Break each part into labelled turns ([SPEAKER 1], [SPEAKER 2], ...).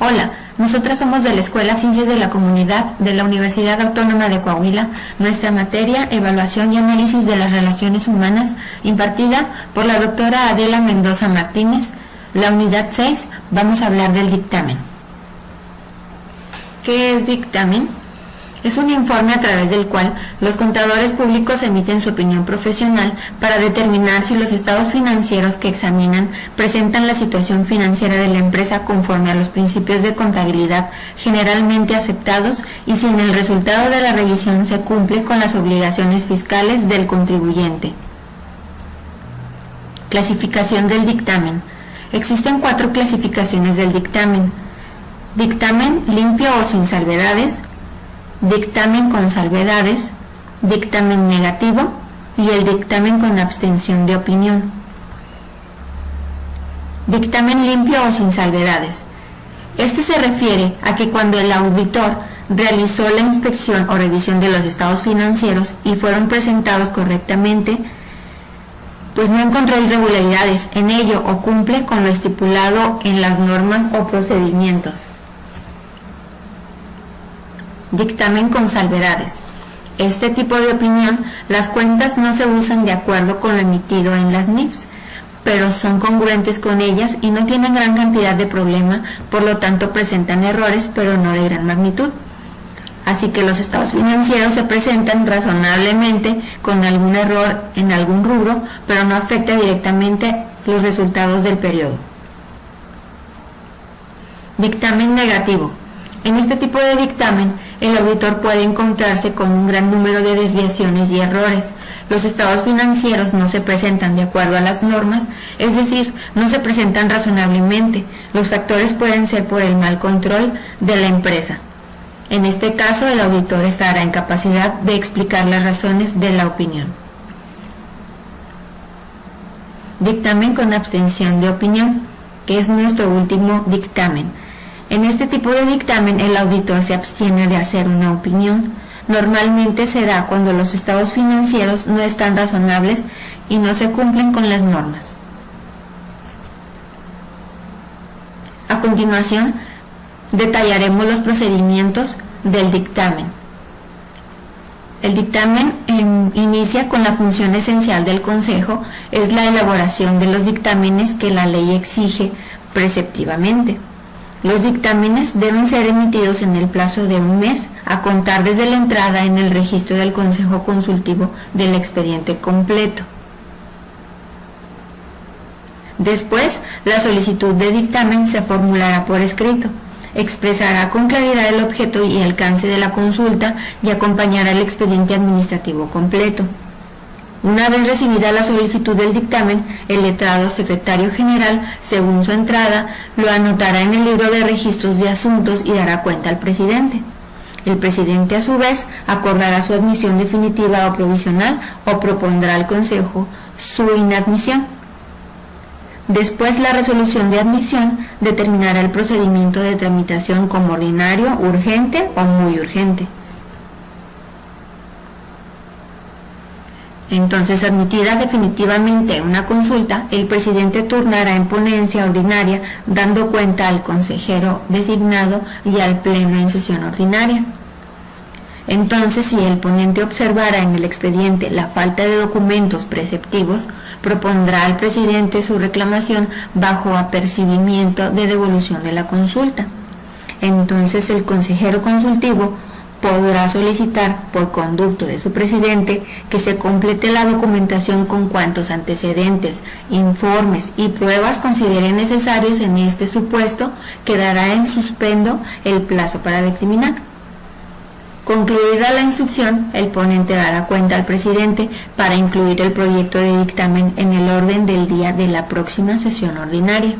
[SPEAKER 1] Hola, nosotras somos de la Escuela Ciencias de la Comunidad de la Universidad Autónoma de Coahuila. Nuestra materia, Evaluación y Análisis de las Relaciones Humanas, impartida por la doctora Adela Mendoza Martínez. La unidad 6, vamos a hablar del dictamen. ¿Qué es dictamen? Es un informe a través del cual los contadores públicos emiten su opinión profesional para determinar si los estados financieros que examinan presentan la situación financiera de la empresa conforme a los principios de contabilidad generalmente aceptados y si en el resultado de la revisión se cumple con las obligaciones fiscales del contribuyente. Clasificación del dictamen. Existen 4 clasificaciones del dictamen: dictamen limpio o sin salvedades, dictamen con salvedades, dictamen negativo y el dictamen con abstención de opinión. Dictamen limpio o sin salvedades. Este se refiere a que cuando el auditor realizó la inspección o revisión de los estados financieros y fueron presentados correctamente, pues no encontró irregularidades en ello o cumple con lo estipulado en las normas o procedimientos. Dictamen con salvedades. Este tipo de opinión, las cuentas no se usan de acuerdo con lo emitido en las NIFs, pero son congruentes con ellas y no tienen gran cantidad de problema, por lo tanto presentan errores, pero no de gran magnitud. Así que los estados financieros se presentan razonablemente con algún error en algún rubro, pero no afecta directamente los resultados del periodo. Dictamen negativo. En este tipo de dictamen, el auditor puede encontrarse con un gran número de desviaciones y errores. Los estados financieros no se presentan de acuerdo a las normas, es decir, no se presentan razonablemente. Los factores pueden ser por el mal control de la empresa. En este caso, el auditor estará en capacidad de explicar las razones de la opinión. Dictamen con abstención de opinión, que es nuestro último dictamen. En este tipo de dictamen, el auditor se abstiene de hacer una opinión. Normalmente se da cuando los estados financieros no están razonables y no se cumplen con las normas. A continuación, detallaremos los procedimientos del dictamen. El dictamen inicia con la función esencial del Consejo, es la elaboración de los dictámenes que la ley exige preceptivamente. Los dictámenes deben ser emitidos en el plazo de un mes a contar desde la entrada en el registro del Consejo Consultivo del expediente completo. Después, la solicitud de dictamen se formulará por escrito, expresará con claridad el objeto y alcance de la consulta y acompañará el expediente administrativo completo. Una vez recibida la solicitud del dictamen, el letrado secretario general, según su entrada, lo anotará en el libro de registros de asuntos y dará cuenta al presidente. El presidente, a su vez, acordará su admisión definitiva o provisional o propondrá al Consejo su inadmisión. Después, la resolución de admisión determinará el procedimiento de tramitación como ordinario, urgente o muy urgente. Entonces, admitida definitivamente una consulta, el presidente turnará en ponencia ordinaria, dando cuenta al consejero designado y al pleno en sesión ordinaria. Entonces, si el ponente observara en el expediente la falta de documentos preceptivos, propondrá al presidente su reclamación bajo apercibimiento de devolución de la consulta. Entonces, el consejero consultivo podrá solicitar, por conducto de su presidente, que se complete la documentación con cuantos antecedentes, informes y pruebas considere necesarios. En este supuesto, quedará en suspendo el plazo para dictaminar. Concluida la instrucción, el ponente dará cuenta al presidente para incluir el proyecto de dictamen en el orden del día de la próxima sesión ordinaria.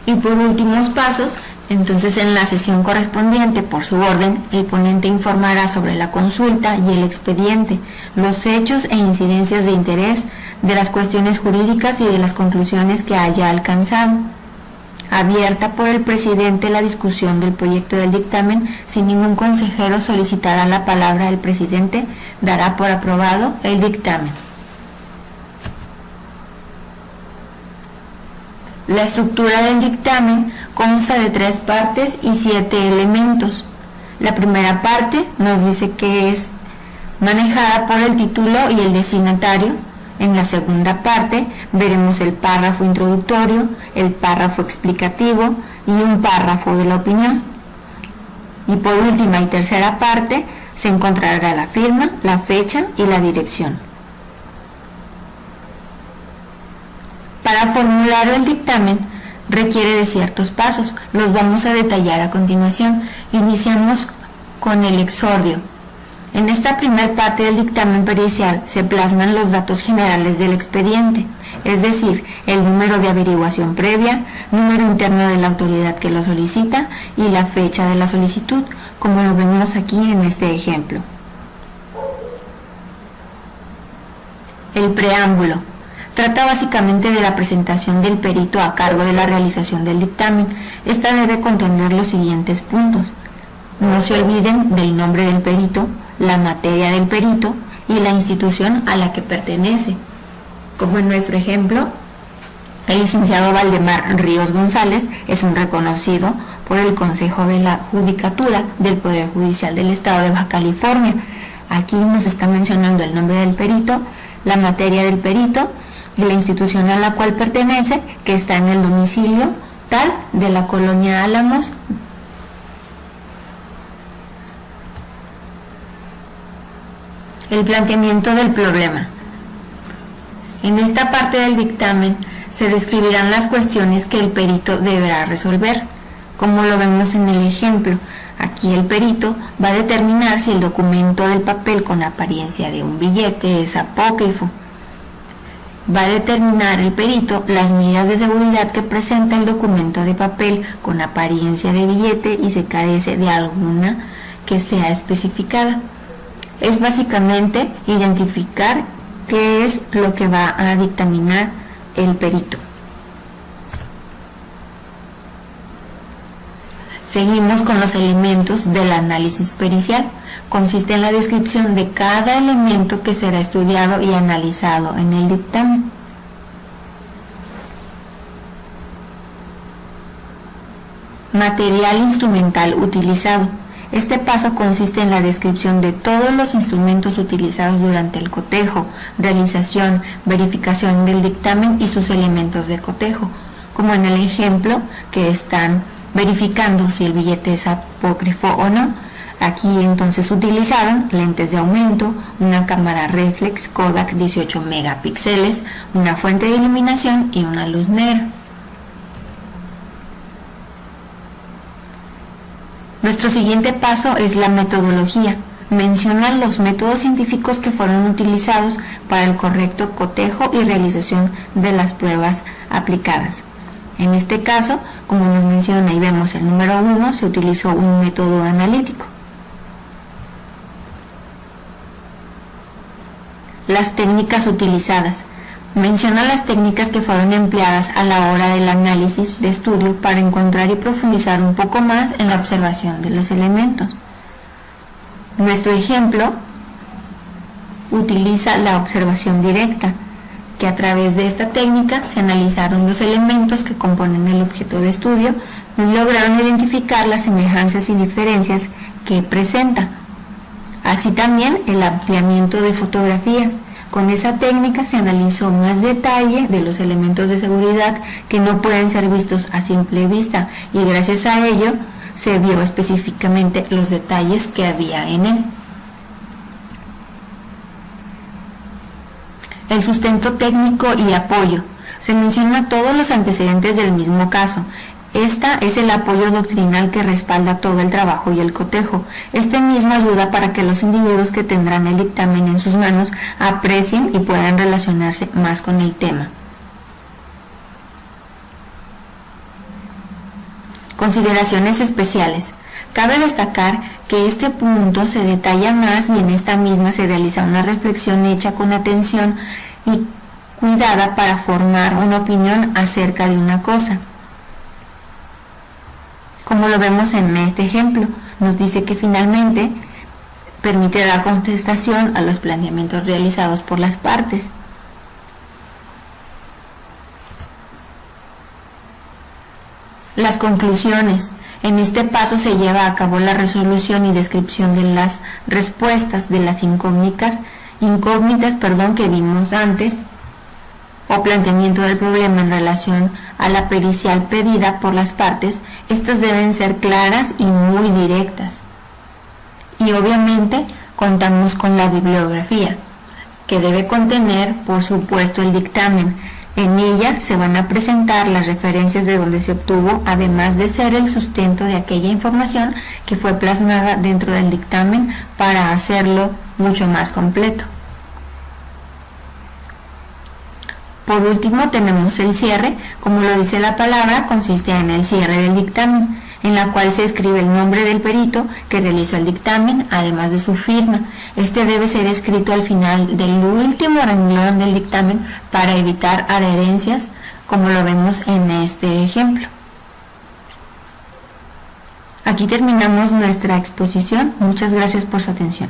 [SPEAKER 1] Y por últimos pasos, entonces en la sesión correspondiente, por su orden, el ponente informará sobre la consulta y el expediente, los hechos e incidencias de interés, de las cuestiones jurídicas y de las conclusiones que haya alcanzado. Abierta por el presidente la discusión del proyecto del dictamen, si ningún consejero solicitará la palabra, el presidente dará por aprobado el dictamen. La estructura del dictamen consta de 3 partes y 7 elementos. La primera parte nos dice que es manejada por el título y el destinatario. En la segunda parte veremos el párrafo introductorio, el párrafo explicativo y un párrafo de la opinión. Y por última y tercera parte se encontrará la firma, la fecha y la dirección. Para formular el dictamen requiere de ciertos pasos, los vamos a detallar a continuación. Iniciamos con el exordio. En esta primera parte del dictamen pericial se plasman los datos generales del expediente, es decir, el número de averiguación previa, número interno de la autoridad que lo solicita y la fecha de la solicitud, como lo vemos aquí en este ejemplo. El preámbulo trata básicamente de la presentación del perito a cargo de la realización del dictamen. Esta debe contener los siguientes puntos. No se olviden del nombre del perito, la materia del perito y la institución a la que pertenece. Como en nuestro ejemplo, el licenciado Valdemar Ríos González es un reconocido por el Consejo de la Judicatura del Poder Judicial del Estado de Baja California. Aquí nos está mencionando el nombre del perito, la materia del perito y la institución a la cual pertenece, que está en el domicilio tal de la colonia Álamos. El planteamiento del problema. En esta parte del dictamen se describirán las cuestiones que el perito deberá resolver, como lo vemos en el ejemplo. Aquí el perito va a determinar si el documento del papel con apariencia de un billete es apócrifo. Va a determinar el perito las medidas de seguridad que presenta el documento de papel con apariencia de billete y se carece de alguna que sea especificada. Es básicamente identificar qué es lo que va a dictaminar el perito. Seguimos con los elementos del análisis pericial. Consiste en la descripción de cada elemento que será estudiado y analizado en el dictamen. Material instrumental utilizado. Este paso consiste en la descripción de todos los instrumentos utilizados durante el cotejo, realización, verificación del dictamen y sus elementos de cotejo, como en el ejemplo que están verificando si el billete es apócrifo o no. Aquí entonces utilizaron lentes de aumento, una cámara reflex Kodak 18 megapíxeles, una fuente de iluminación y una luz negra. Nuestro siguiente paso es la metodología. Menciona los métodos científicos que fueron utilizados para el correcto cotejo y realización de las pruebas aplicadas. En este caso, como nos menciona y vemos el número 1, se utilizó un método analítico. Las técnicas utilizadas. Menciona las técnicas que fueron empleadas a la hora del análisis de estudio para encontrar y profundizar un poco más en la observación de los elementos. Nuestro ejemplo utiliza la observación directa, que a través de esta técnica se analizaron los elementos que componen el objeto de estudio y lograron identificar las semejanzas y diferencias que presenta. Así también el ampliamiento de fotografías. Con esa técnica se analizó más detalle de los elementos de seguridad que no pueden ser vistos a simple vista y gracias a ello se vio específicamente los detalles que había en él. El sustento técnico y apoyo. Se menciona todos los antecedentes del mismo caso. Esta es el apoyo doctrinal que respalda todo el trabajo y el cotejo. Este mismo ayuda para que los individuos que tendrán el dictamen en sus manos aprecien y puedan relacionarse más con el tema. Consideraciones especiales. Cabe destacar que este punto se detalla más y en esta misma se realiza una reflexión hecha con atención y cuidada para formar una opinión acerca de una cosa. Como lo vemos en este ejemplo, nos dice que finalmente permite dar contestación a los planteamientos realizados por las partes. Las conclusiones. En este paso se lleva a cabo la resolución y descripción de las respuestas de las incógnitas que vimos antes, o planteamiento del problema en relación a la pericial pedida por las partes. Estas deben ser claras y muy directas. Y obviamente contamos con la bibliografía, que debe contener, por supuesto, el dictamen. En ella se van a presentar las referencias de donde se obtuvo, además de ser el sustento de aquella información que fue plasmada dentro del dictamen para hacerlo mucho más completo. Por último, tenemos el cierre. Como lo dice la palabra, consiste en el cierre del dictamen, en la cual se escribe el nombre del perito que realizó el dictamen, además de su firma. Este debe ser escrito al final del último renglón del dictamen para evitar adherencias, como lo vemos en este ejemplo. Aquí terminamos nuestra exposición. Muchas gracias por su atención.